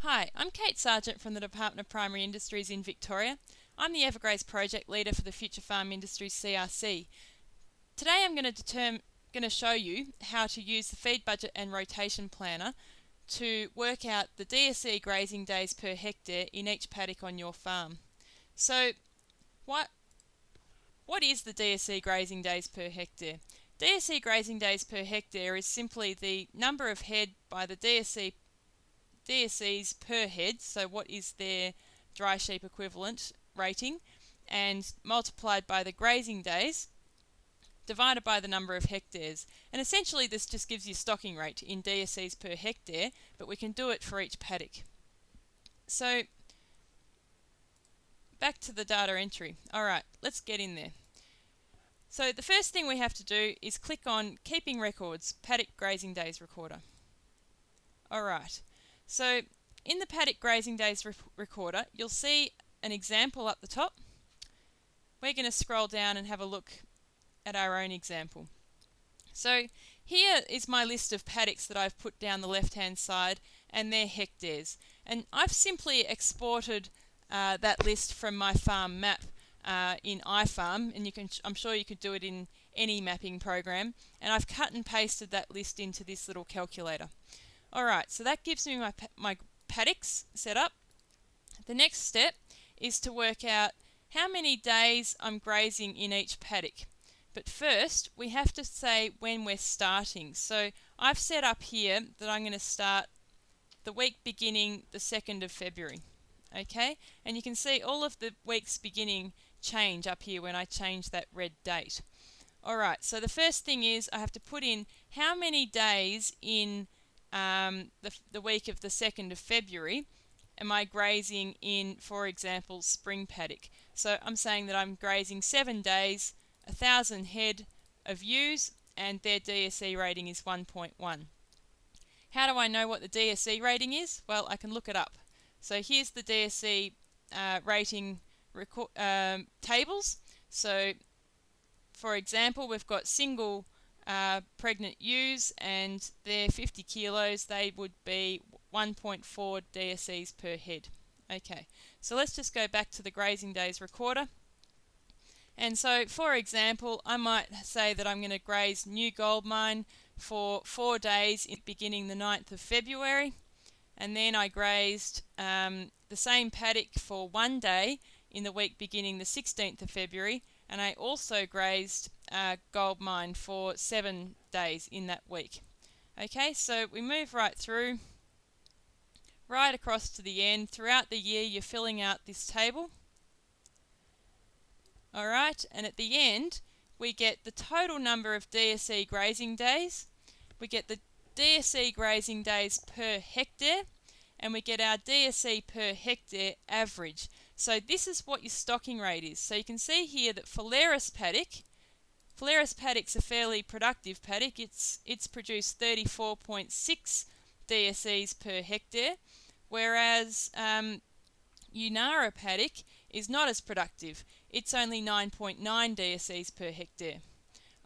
Hi, I'm Kate Sargent from the Department of Primary Industries in Victoria. I'm the EverGraze project leader for the Future Farm Industries CRC. Today I'm going to show you how to use the feed budget and rotation planner to work out the DSE grazing days per hectare in each paddock on your farm. So what is the DSE grazing days per hectare? DSE grazing days per hectare is simply the number of head by the DSEs per head, so what is their dry sheep equivalent rating, and multiplied by the grazing days, divided by the number of hectares. And essentially this just gives you stocking rate in DSEs per hectare, but we can do it for each paddock. So back to the data entry. Alright, let's get in there. So the first thing we have to do is click on Keeping Records, Paddock Grazing Days Recorder. Alright. So in the Paddock Grazing Days Recorder, you'll see an example up the top. We're going to scroll down and have a look at our own example. So here is my list of paddocks that I've put down the left-hand side and their hectares. And I've simply exported that list from my farm map in iFarm, and I'm sure you could do it in any mapping program. And I've cut and pasted that list into this little calculator. Alright, so that gives me my paddocks set up. The next step is to work out how many days I'm grazing in each paddock. But first, we have to say when we're starting. So I've set up here that I'm going to start the week beginning the 2nd of February. Okay, and you can see all of the weeks beginning change up here when I change that red date. Alright, so the first thing is I have to put in how many days in the week of the 2nd of February am I grazing in, for example, spring paddock. So I'm saying that I'm grazing 7 days, 1,000 head of ewes, and their DSE rating is 1.1. How do I know what the DSE rating is? Well, I can look it up. So here's the DSE rating tables. So for example, we've got single pregnant ewes, and they're 50 kilos, they would be 1.4 DSEs per head. Okay, so let's just go back to the grazing days recorder. And so, for example, I might say that I'm going to graze New Gold Mine for 4 days beginning the 9th of February, and then I grazed the same paddock for 1 day in the week beginning the 16th of February, and I also grazed Gold Mine for 7 days in that week. Okay, so we move right through, right across to the end. Throughout the year you're filling out this table. Alright, and at the end we get the total number of DSE grazing days, we get the DSE grazing days per hectare, and we get our DSE per hectare average. So this is what your stocking rate is. So you can see here that Phalaris paddock's a fairly productive paddock. It's produced 34.6 DSEs per hectare, whereas Unara paddock is not as productive. It's only 9.9 DSEs per hectare.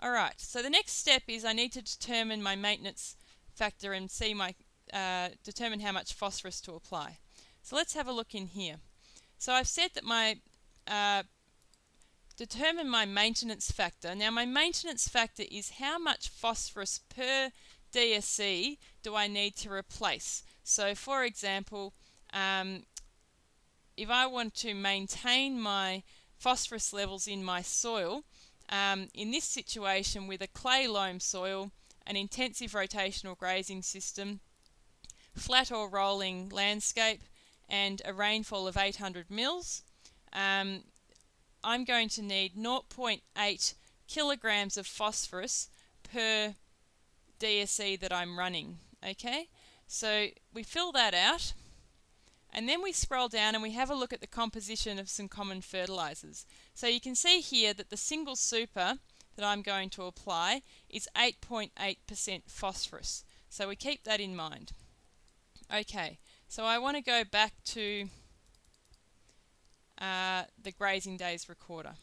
Alright, so the next step is I need to determine my maintenance factor and see determine how much phosphorus to apply. So let's have a look in here. So I've said that determine my maintenance factor. Now my maintenance factor is how much phosphorus per DSE do I need to replace. So for example, if I want to maintain my phosphorus levels in my soil, in this situation with a clay loam soil, an intensive rotational grazing system, flat or rolling landscape, and a rainfall of 800 mils, I'm going to need 0.8 kilograms of phosphorus per DSE that I'm running. Okay, so we fill that out, and then we scroll down and we have a look at the composition of some common fertilizers. So you can see here that the single super that I'm going to apply is 8.8% phosphorus. So we keep that in mind. Okay, so I want to go back to the grazing days recorder.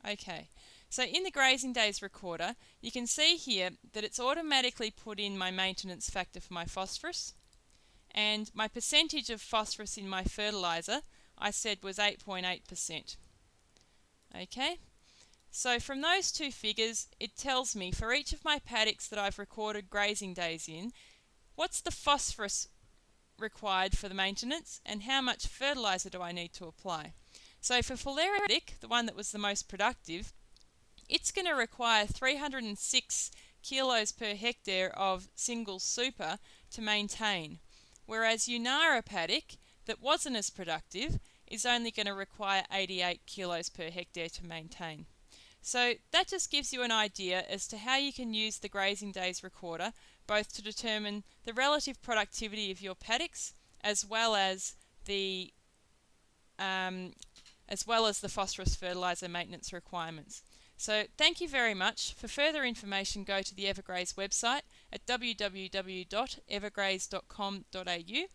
Okay, so in the grazing days recorder, you can see here that it's automatically put in my maintenance factor for my phosphorus. and my percentage of phosphorus in my fertiliser I said was 8.8%. Okay, so from those two figures it tells me for each of my paddocks that I've recorded grazing days in, what's the phosphorus required for the maintenance and how much fertiliser do I need to apply. So for Fulera paddock, the one that was the most productive, it's going to require 306 kilos per hectare of single super to maintain, whereas Unara paddock, that wasn't as productive, is only going to require 88 kilos per hectare to maintain. So that just gives you an idea as to how you can use the grazing days recorder both to determine the relative productivity of your paddocks as well as the phosphorus fertiliser maintenance requirements. So thank you very much. For further information, go to the EverGraze website at www.evergraze.com.au,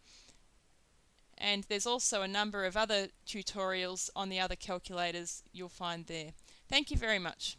and there's also a number of other tutorials on the other calculators you'll find there. Thank you very much.